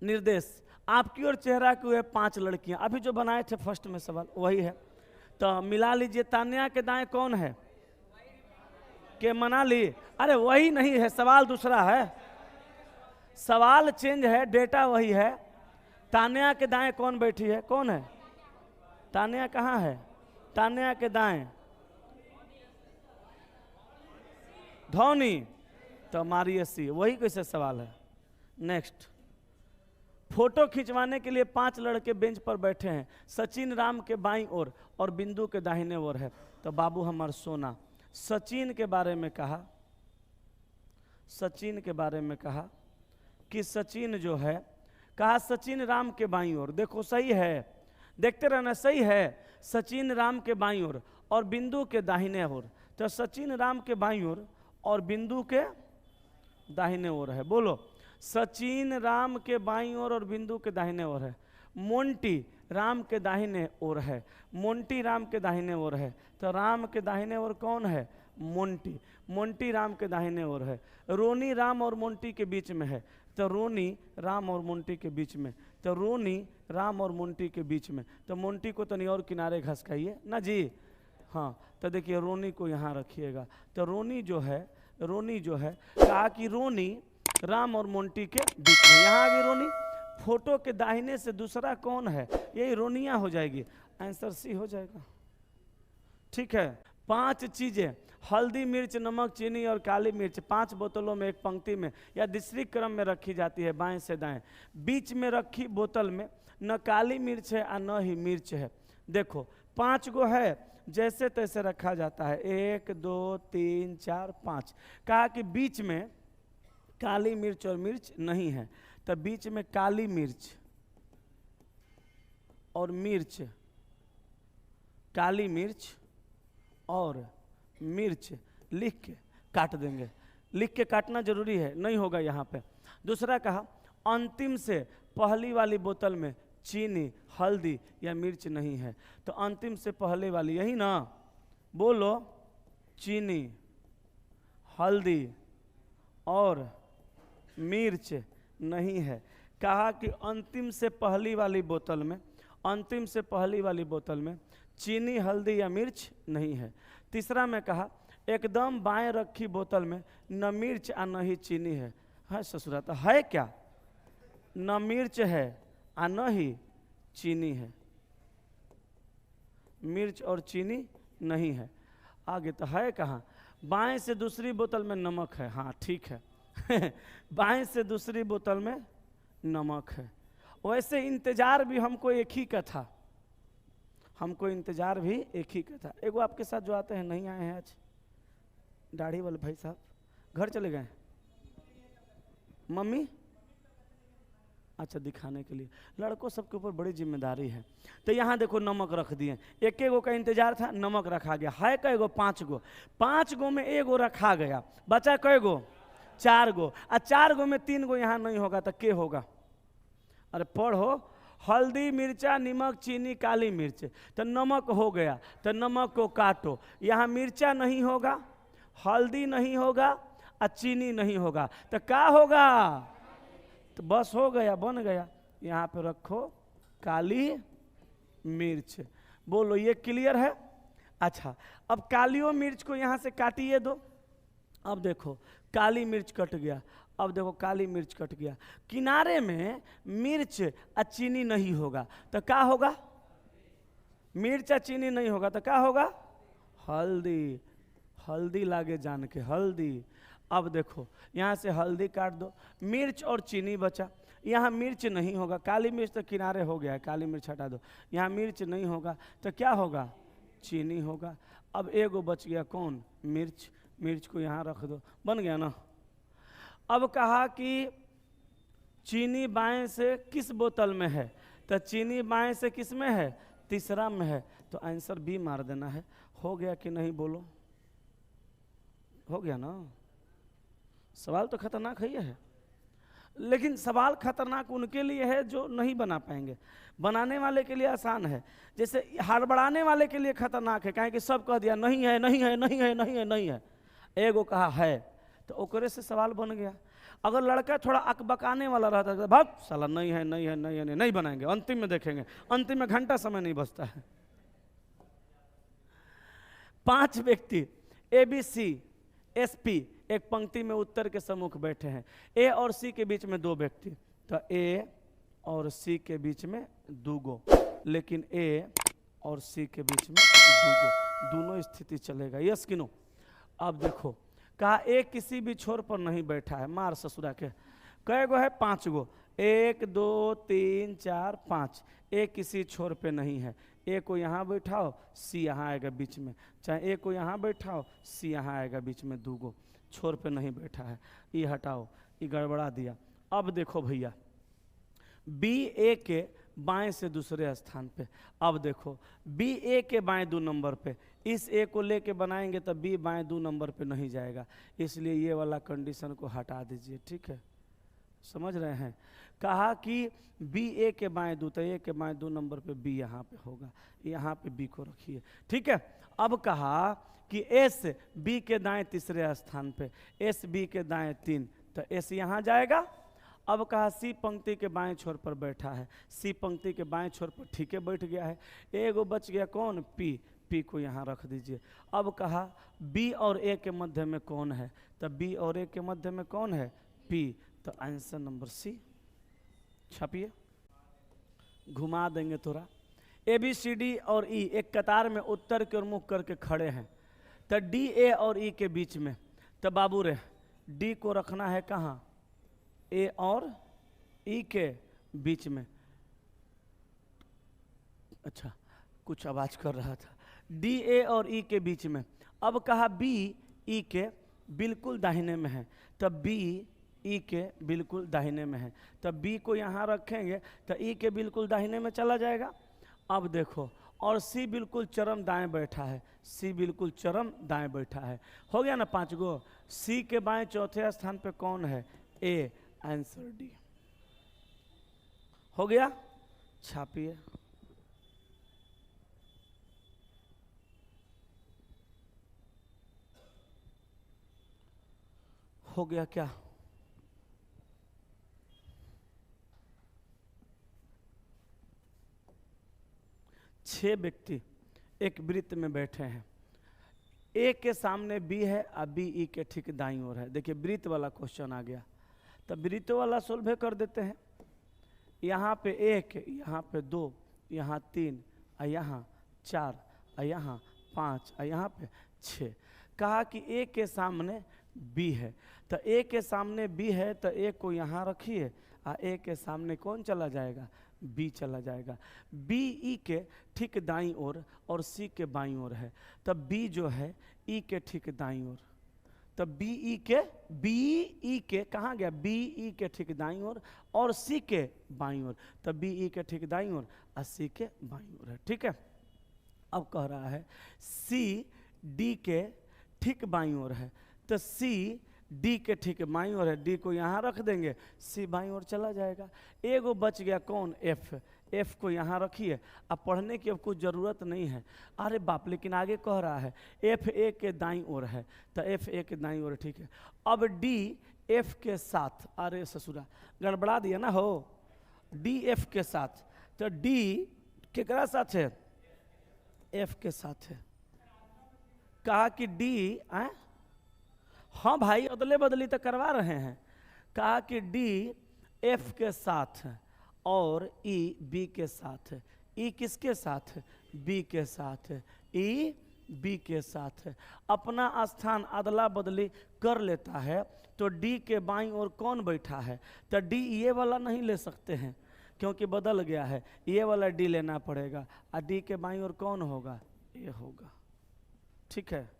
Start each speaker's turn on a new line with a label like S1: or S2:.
S1: निर्देश आपकी ओर चेहरा की हुए 5 लड़कियां, अभी जो बनाए थे फर्स्ट में सवाल वही है। तो मिला लीजिए, तान्या के दाएं कौन है? के मनाली। अरे वही नहीं है, सवाल दूसरा है, सवाल चेंज है, डेटा वही है। तान्या के दाएं कौन बैठी है? कौन है तान्या? कहाँ है तान्या के दाएं? धोनी। तो मारिए सी, वही कैसे सवाल है। नेक्स्ट, फोटो खिंचवाने के लिए 5 लड़के बेंच पर बैठे हैं। सचिन राम के बाईं ओर और बिंदु के दाहिने ओर है। तो बाबू हमार सोना। सचिन के बारे में कहा, सचिन के बारे में कहा कि सचिन जो है, कहा सचिन राम के बाईं ओर। देखो सही है, देखते रहना, सही है। सचिन राम के बाईं ओर और बिंदु के दाहिने ओर। तो सचिन राम के बाईं ओर और बिंदु के दाहिने ओर है। बोलो, सचिन राम के बाईं ओर और बिंदु के दाहिने ओर है। मोंटी राम के दाहिने ओर है, मोंटी राम के दाहिने ओर है। तो राम के दाहिने ओर कौन है? मोंटी। मोंटी राम के दाहिने ओर है। रोनी राम और मोंटी के बीच में है। तो रोनी राम और मोंटी के बीच में। तो रोनी राम और मोंटी के बीच में। तो मोंटी को तनी और किनारे घसकाइए ना जी। हाँ, तो देखिए रोनी को यहाँ रखिएगा। तो रोनी जो है, रोनी जो है, कहा कि रोनी राम और मोंटी के बीच में। यहाँ आ गई रोनी। फोटो के दाहिने से दूसरा कौन है? यही रोनिया हो जाएगी। आंसर सी हो जाएगा। ठीक है। 5 चीजें, हल्दी, मिर्च, नमक, चीनी और काली मिर्च 5 बोतलों में एक पंक्ति में या दूसरी क्रम में रखी जाती है, बाएं से दाएं। बीच में रखी बोतल में न काली मिर्च है और न ही मिर्च है। देखो 5 गो है, जैसे तैसे रखा जाता है। 1 2 3 4 5। कहा कि बीच में काली मिर्च और मिर्च नहीं है। तो बीच में काली मिर्च और मिर्च, काली मिर्च और मिर्च लिख के काट देंगे। लिख के काटना जरूरी है, नहीं होगा यहाँ पे। दूसरा कहा अंतिम से पहली वाली बोतल में चीनी, हल्दी या मिर्च नहीं है। तो अंतिम से पहले वाली यही ना, बोलो, चीनी, हल्दी और मिर्च नहीं है। कहा कि अंतिम से पहली वाली बोतल में, अंतिम से पहली वाली बोतल में चीनी, हल्दी या मिर्च नहीं है। तीसरा में कहा एकदम बाएं रखी बोतल में न मिर्च और न ही चीनी है। हाँ ससुरा, तो है क्या? न मिर्च है और न ही चीनी है। मिर्च और चीनी नहीं है। आगे तो है कहाँ? बाएं से दूसरी बोतल में नमक है। हाँ ठीक है बाएं से दूसरी बोतल में नमक है। वैसे इंतजार भी हमको एक ही का था, हमको इंतजार भी एक ही का था। एगो आपके साथ जो आते हैं, नहीं आए हैं आज, दाढ़ी वाले भाई साहब, घर चले गए? मम्मी? अच्छा, दिखाने के लिए। लड़कों सबके ऊपर बड़ी जिम्मेदारी है। तो यहाँ देखो नमक रख दिए। एक गो का इंतजार था, नमक रखा गया। है कै गो? 5 गो। 5 गो में एगो रखा गया, बचा कै गो? 4 गो। और 4 गो में 3 गो यहाँ नहीं होगा तो के होगा? अरे पढ़ो, हल्दी, मिर्चा, नमक, चीनी, काली मिर्च। तो नमक हो गया, तो नमक को काटो। यहाँ मिर्चा नहीं होगा, हल्दी नहीं होगा और चीनी नहीं होगा, तो क्या होगा? तो बस हो गया, बन गया। यहाँ पे रखो काली मिर्च। बोलो ये क्लियर है? अच्छा, अब कालियो मिर्च को यहाँ से काटिए दो। अब देखो काली मिर्च कट गया। अब देखो काली मिर्च कट गया। किनारे में मिर्च और चीनी नहीं होगा तो क्या होगा? मिर्च और चीनी नहीं होगा तो क्या होगा? हल्दी। हल्दी लागे जान के, हल्दी। अब देखो यहाँ से हल्दी काट दो, मिर्च और चीनी बचा। यहाँ मिर्च नहीं होगा, काली मिर्च तो किनारे हो गया है, काली मिर्च हटा दो। यहाँ मिर्च नहीं होगा तो क्या होगा? चीनी होगा। अब एगो बच गया, कौन? मिर्च। मिर्च को यहाँ रख दो, बन गया ना। अब कहा कि चीनी बाएं से किस बोतल में है? तो चीनी बाएं से किस में है? तीसरा में है। तो आंसर बी मार देना है। हो गया कि नहीं? बोलो, हो गया ना। सवाल तो खतरनाक है, लेकिन सवाल खतरनाक उनके लिए है जो नहीं बना पाएंगे। बनाने वाले के लिए आसान है। जैसे हड़बड़ाने वाले के लिए खतरनाक है, कि सब कह दिया नहीं है, नहीं है, नहीं है, नहीं है, नहीं है। एगो कहा है तो ओकरे से सवाल बन गया। अगर लड़का थोड़ा अकबकाने वाला रहता है, भाग साला नहीं है नहीं है नहीं है नहीं, नहीं बनाएंगे, अंतिम में देखेंगे, अंतिम में घंटा समय नहीं बचता है। 5 व्यक्ति ABC SP एक पंक्ति में उत्तर के सम्मुख बैठे हैं। A और C के बीच में 2 व्यक्ति, तो A और C के बीच में 2 गो, लेकिन A और C के बीच में 2 गो, दोनों स्थिति चलेगा, यस कि नो। अब देखो कहा A किसी भी छोर पर नहीं बैठा है, मार ससुरा के, कै गो है 5 गो, 1 2 3 4 5, A किसी छोर पे नहीं है, A को यहाँ बैठाओ, C यहाँ आएगा बीच में, चाहे A को यहाँ बैठाओ, C यहाँ आएगा बीच में, 2 गो छोर पे नहीं बैठा है, ये हटाओ, ये गड़बड़ा दिया। अब देखो भैया B A के बाएं से दूसरे स्थान पे, अब देखो B A के बाएं 2 नंबर पे, इस A को लेके बनाएंगे तो B बाएं 2 नंबर पे नहीं जाएगा, इसलिए ये वाला कंडीशन को हटा दीजिए, ठीक है, समझ रहे हैं। कहा कि B A के बाएं 2, तो A के बाएं 2 नंबर पे B यहाँ पे होगा, यहाँ पे B को रखिए, ठीक है। अब कहा कि S B के दाएं तीसरे स्थान पे, S B के दाएं 3, तो S यहाँ जाएगा। अब कहा C पंक्ति के बाएं छोर पर बैठा है, C पंक्ति के बाएं छोर पर ठीक है बैठ गया है, एगो बच गया कौन, P, P को यहाँ रख दीजिए। अब कहा B और A के मध्य में कौन है, तो B और A के मध्य में कौन है, P, तो आंसर नंबर C छापिए, घुमा देंगे थोड़ा। ABCD और E एक कतार में उत्तर की ओर मुख करके खड़े हैं, तो D A और E के बीच में, तो बाबू रे D को रखना है कहाँ, A और E के बीच में। अच्छा कुछ आवाज कर रहा था, D A और E के बीच में। अब कहा B E के बिल्कुल दाहिने में है, तब B E के बिल्कुल दाहिने में है, तब B को यहाँ रखेंगे तो E के बिल्कुल दाहिने में चला जाएगा। अब देखो और C बिल्कुल चरम दाएं बैठा है, C बिल्कुल चरम दाएं बैठा है, हो गया ना 5 गो। C के बाएं चौथे स्थान पे कौन है, A, आंसर D हो गया, छापिए। हो गया क्या, छह व्यक्ति एक वृत्त में बैठे हैं, ए के सामने बी है और बी ई के ठीक दाईं ओर है। देखिए वृत्त वाला क्वेश्चन आ गया, तब वृत्त वाला सोल्व कर देते हैं। यहाँ पे 1, यहाँ पे 2, यहाँ 3 और यहाँ 4 और यहाँ 5 और यहाँ पे 6। कहा कि ए के सामने बी है, तो ए के सामने बी है तो ए को यहाँ रखिए और ए के सामने कौन चला जाएगा, बी चला जाएगा। बी ई के ठीक दाईं ओर और सी के बाईं ओर है, तब बी जो है ई के ठीक दाईं ओर, तब बी ई के कहाँ गया, बी ई के ठीक दाईं ओर और सी के बाईं ओर, तब बी ई के ठीक दाईं ओर और सी के बाईं ओर है, ठीक है। अब कह रहा है सी डी के ठीक बाईं ओर है, तो सी डी के ठीक बाईं ओर है, डी को यहाँ रख देंगे, सी बाईं ओर चला जाएगा। एगो बच गया कौन, एफ, एफ को यहाँ रखिए। अब पढ़ने की अब कुछ ज़रूरत नहीं है, अरे बाप, लेकिन आगे कह रहा है एफ ए के दाईं ओर है, तो एफ ए के दाईं ओर, ठीक है। अब डी एफ के साथ, अरे ससुरा गड़बड़ा दिया ना हो, डी एफ के साथ, तो डी केकरा साथ है, एफ के साथ है। कहा कि डी हाँ भाई अदले बदली तो करवा रहे हैं। कहा कि डी एफ के साथ है और ई बी के साथ है। ई किसके साथ है, बी के साथ है, ई बी के साथ है। अपना स्थान अदला बदली कर लेता है, तो डी के बाईं ओर कौन बैठा है, तो डी ये वाला नहीं ले सकते हैं क्योंकि बदल गया है, ये वाला डी लेना पड़ेगा, और डी के बाईं ओर कौन होगा, ये होगा, ठीक है।